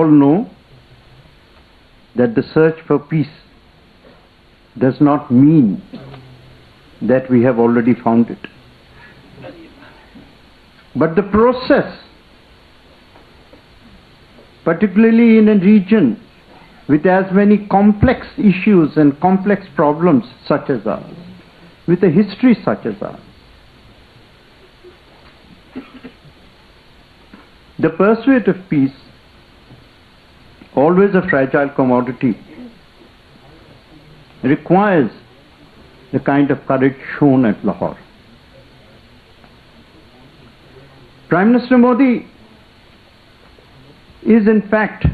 all know that the search for peace does not mean that we have already found it. But the process, particularly in a region with as many complex issues and complex problems such as ours, with a history such as ours, the pursuit of peace, always a fragile commodity, requires the kind of courage shown at Lahore. Prime Minister Modi is in fact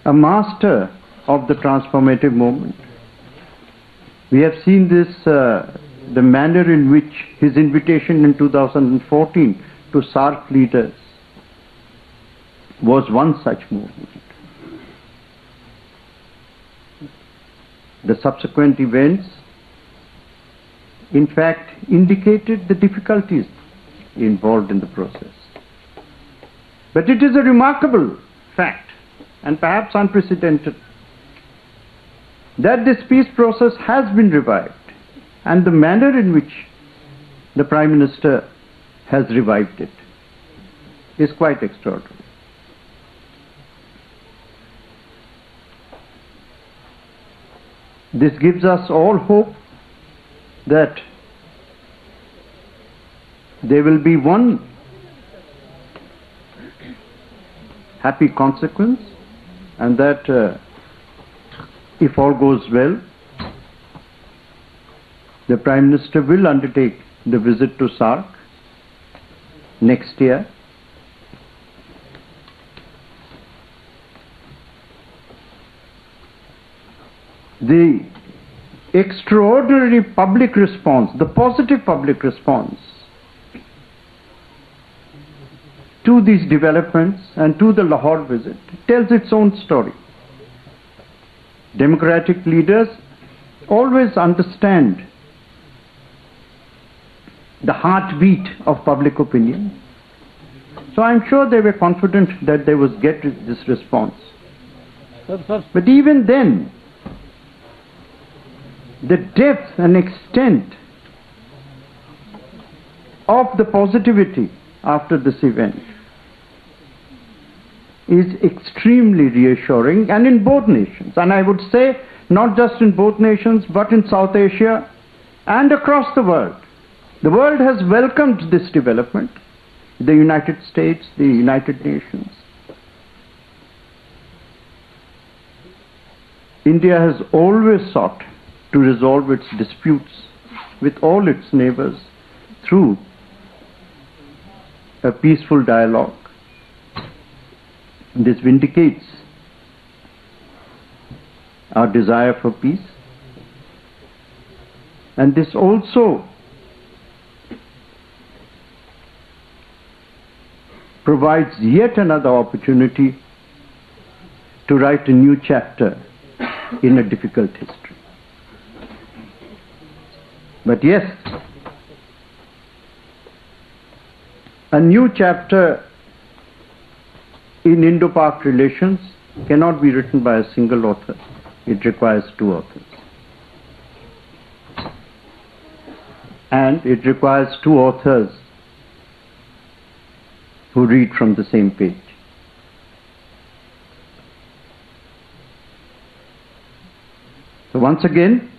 a master of the transformative movement. We have seen this, the manner in which his invitation in 2014 to SAARC leaders was one such movement. The subsequent events, in fact, indicated the difficulties involved in the process. But it is a remarkable fact, and perhaps unprecedented, that this peace process has been revived, and the manner in which the Prime Minister has revived it is quite extraordinary. This gives us all hope that there will be one happy consequence, and that if all goes well, the Prime Minister will undertake the visit to SAARC next year. The extraordinary public response, the positive public response to these developments and to the Lahore visit tells its own story. Democratic leaders always understand the heartbeat of public opinion. So I'm sure they were confident that they would get this response. But even then, the depth and extent of the positivity after this event is extremely reassuring, and in both nations. And I would say not just in both nations, but in South Asia and across the world. The world has welcomed this development, the United States, the United Nations. India has always sought to resolve its disputes with all its neighbors through a peaceful dialogue. This vindicates our desire for peace, and this also provides yet another opportunity to write a new chapter in a difficult history. But yes, a new chapter in Indo-Pak relations cannot be written by a single author. It requires two authors. And it requires two authors who read from the same page. So once again,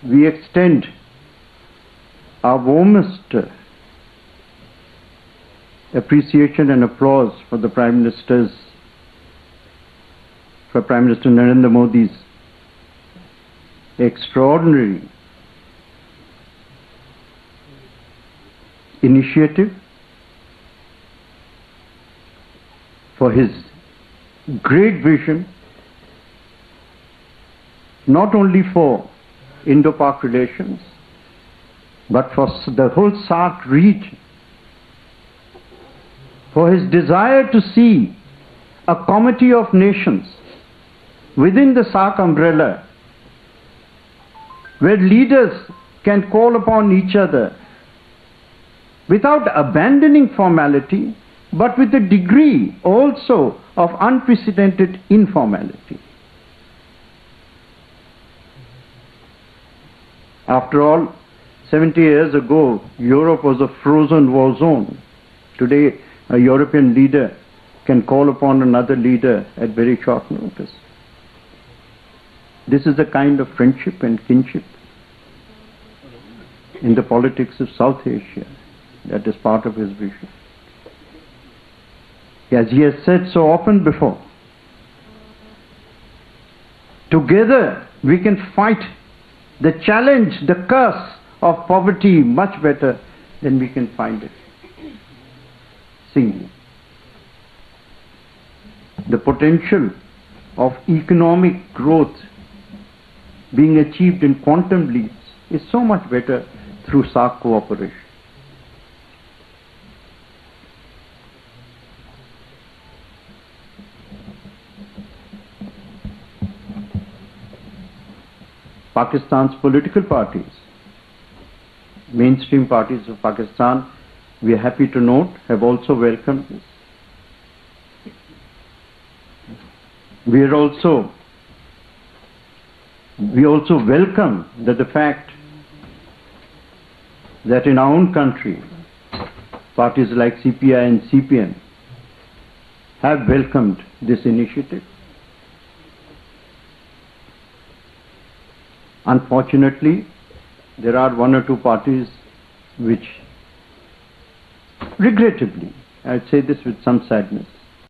we extend our warmest appreciation and applause for the Prime Minister Narendra Modi's extraordinary initiative, for his great vision, not only for Indo-Pak relations, but for the whole SAARC region, for his desire to see a comity of nations within the SAARC umbrella, where leaders can call upon each other without abandoning formality, but with a degree also of unprecedented informality. After all, 70 years ago, Europe was a frozen war zone. Today, a European leader can call upon another leader at very short notice. This is the kind of friendship and kinship in the politics of South Asia that is part of his vision. As he has said so often before, together we can fight the challenge, the curse of poverty much better than we can find it singly. The potential of economic growth being achieved in quantum leaps is so much better through SAARC cooperation. Pakistan's political parties, mainstream parties of Pakistan, we are happy to note, have also welcomed this. We also welcome the fact that in our own country, parties like CPI and CPM have welcomed this initiative. Unfortunately, there are one or two parties which, regrettably, I would say this with some sadness,